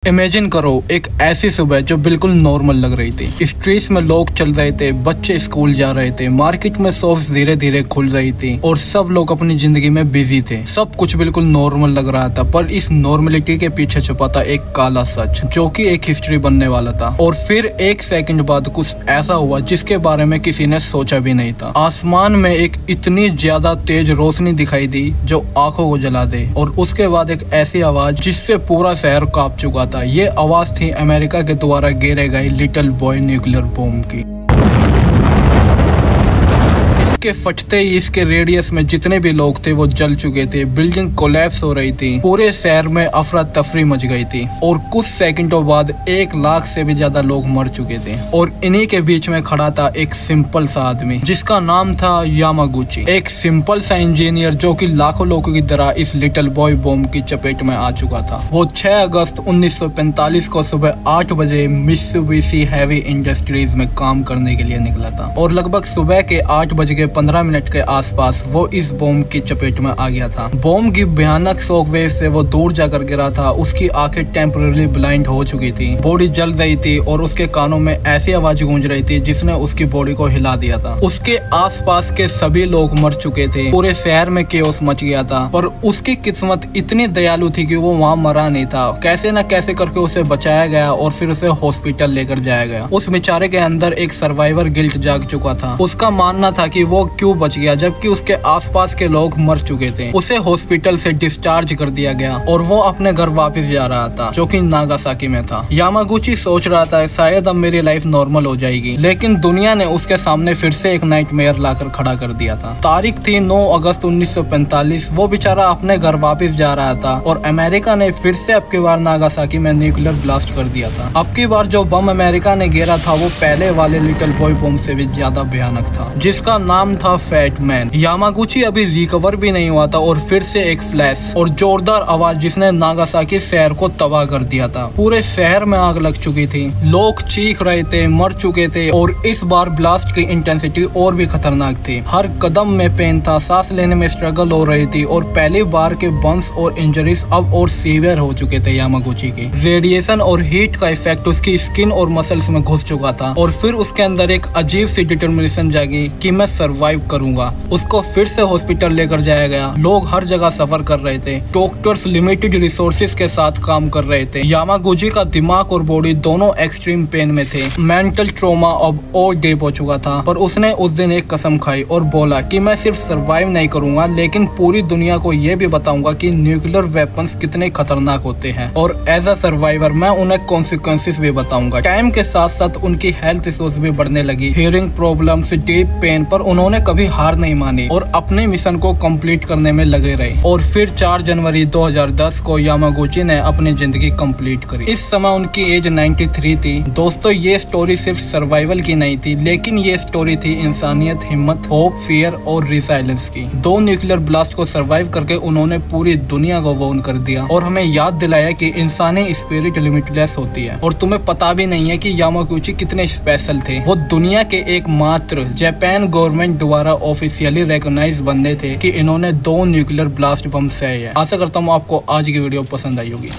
Imagine करो एक ऐसी सुबह जो बिल्कुल नॉर्मल लग रही थी। स्ट्रीट्स में लोग चल रहे थे, बच्चे स्कूल जा रहे थे, मार्केट में शॉप्स धीरे धीरे खुल रही थी और सब लोग अपनी जिंदगी में बिजी थे। सब कुछ बिल्कुल नॉर्मल लग रहा था, पर इस नॉर्मलिटी के पीछे छुपा था एक काला सच जो कि एक हिस्ट्री बनने वाला था। और फिर एक सेकंड बाद कुछ ऐसा हुआ जिसके बारे में किसी ने सोचा भी नहीं था। आसमान में एक इतनी ज्यादा तेज रोशनी दिखाई दी जो आंखों को जला दे, और उसके बाद एक ऐसी आवाज जिससे पूरा शहर कांप चुका था। ये आवाज थी अमेरिका के द्वारा गिरे गए लिटिल बॉय न्यूक्लियर बॉम्ब की। के फटते ही इसके रेडियस में जितने भी लोग थे वो जल चुके थे। बिल्डिंग कोलैप्स हो रही थी, पूरे शहर में अफरा तफरी मच गई थी और कुछ सेकंडों बाद 1 लाख से भी ज्यादा लोग मर चुके थे। और इन्हीं के बीच में खड़ा था एक सिंपल सा आदमी जिसका नाम था यामागुची। एक सिंपल सा इंजीनियर जो कि लाखों लोगों की तरह इस लिटिल बॉय बॉम्ब की चपेट में आ चुका था। वो 6 अगस्त 1945 को सुबह 8 बजे मित्सुबिशी हेवी इंडस्ट्रीज में काम करने के लिए निकला था और लगभग सुबह के 8:15 के आसपास वो इस बॉम्ब की चपेट में आ गया था। बॉम्ब की भयानक शॉकवेव से वो दूर जाकर गिरा था। उसकी आंखें टेम्परेरी ब्लाइंड हो चुकी थी, बॉडी जल रही थी और उसके कानों में ऐसी आवाज गूंज रही थी जिसने उसकी बॉडी को हिला दिया था। उसके आसपास के सभी लोग मर चुके थे, पूरे शहर में केओस मच गया था। पर उसकी किस्मत इतनी दयालु थी कि वो वहाँ मरा नहीं था। कैसे न कैसे करके उसे बचाया गया और फिर उसे हॉस्पिटल लेकर जाया गया। उस बेचारे के अंदर एक सर्वाइवर गिल्ट जाग चुका था। उसका मानना था कि वो क्यों बच गया जबकि उसके आसपास के लोग मर चुके थे। उसे हॉस्पिटल से डिस्चार्ज कर दिया गया और वो अपने घर वापस जा रहा था जो कि नागासाकी में था। यामागुची सोच रहा था शायद अब मेरी लाइफ नॉर्मल हो जाएगी, लेकिन दुनिया ने उसके सामने फिर से एक नाइटमेयर लाकर खड़ा कर दिया था। तारीख थी 9 अगस्त 1945। वो बेचारा अपने घर वापस जा रहा था और अमेरिका ने फिर से अब की बार नागासाकी में न्यूक्लियर ब्लास्ट कर दिया था। अब की बार जो बम अमेरिका ने गिरा था वो पहले वाले लिटिल बॉय बम से भी ज्यादा भयानक था, जिसका नाम था फैट मैन। यामागुची अभी रिकवर भी नहीं हुआ था और फिर से एक फ्लैश और जोरदार आवाज जिसने नागासाकी शहर को तबाह कर दिया था। पूरे शहर में आग लग चुकी थी, लोग चीख रहे थे, मर चुके थे और इस बार ब्लास्ट की इंटेंसिटी और भी खतरनाक थी। हर कदम में पेन था, सांस लेने में स्ट्रगल हो रही थी और पहली बार के बर्न्स और इंजरीज अब और सीवियर हो चुके थे यामागुची के। रेडिएशन और हीट का इफेक्ट उसकी स्किन और मसल्स में घुस चुका था और फिर उसके अंदर एक अजीब सी डिटर्मिनेशन जागी कि मैं सर्वाइव करूंगा। उसको फिर से हॉस्पिटल लेकर जाया गया। लोग हर जगह सफर कर रहे थे, डॉक्टर्स लिमिटेड रिसोर्सेज के साथ काम कर रहे थे। यामागुची का दिमाग और बॉडी दोनों एक्सट्रीम पेन में थे। मेंटल ट्रॉमा अब और डीप हो चुका था, पर उसने उस दिन एक कसम खाई और बोला कि मैं सिर्फ सर्वाइव नहीं करूंगा लेकिन पूरी दुनिया को यह भी बताऊंगा कि न्यूक्लियर वेपन्स कितने खतरनाक होते हैं और एज अ सर्वाइवर मैं उन्हें कॉन्सिक्वेंसेस भी बताऊंगा। टाइम के साथ साथ उनकी हेल्थ इश्यूज भी बढ़ने लगी, हियरिंग प्रॉब्लम्स, डीप पेन, पर उन्होंने कभी हार नहीं मानी और अपने मिशन को कंप्लीट करने में लगे रहे। और फिर 4 जनवरी 2010 को यामागुची ने अपनी जिंदगी कंप्लीट करी। इस समय उनकी एज 93 थी। दोस्तों, ये स्टोरी सिर्फ सर्वाइवल की नहीं थी, लेकिन ये स्टोरी थी इंसानियत, हिम्मत, होप, फियर और रिसाइलेंस की। 2 न्यूक्लियर ब्लास्ट को सर्वाइव करके उन्होंने पूरी दुनिया को वॉर्न कर दिया और हमें याद दिलाया कि इंसानी स्पिरिट लिमिटलेस होती है। और तुम्हें पता भी नहीं है कि यामागुची कितने स्पेशल थे। वो दुनिया के एकमात्र जापान गवर्नमेंट द्वारा ऑफिशियली रिकॉग्नाइज बंदे थे कि इन्होंने 2 न्यूक्लियर ब्लास्ट बम से है। आशा करता हूँ आपको आज की वीडियो पसंद आई होगी।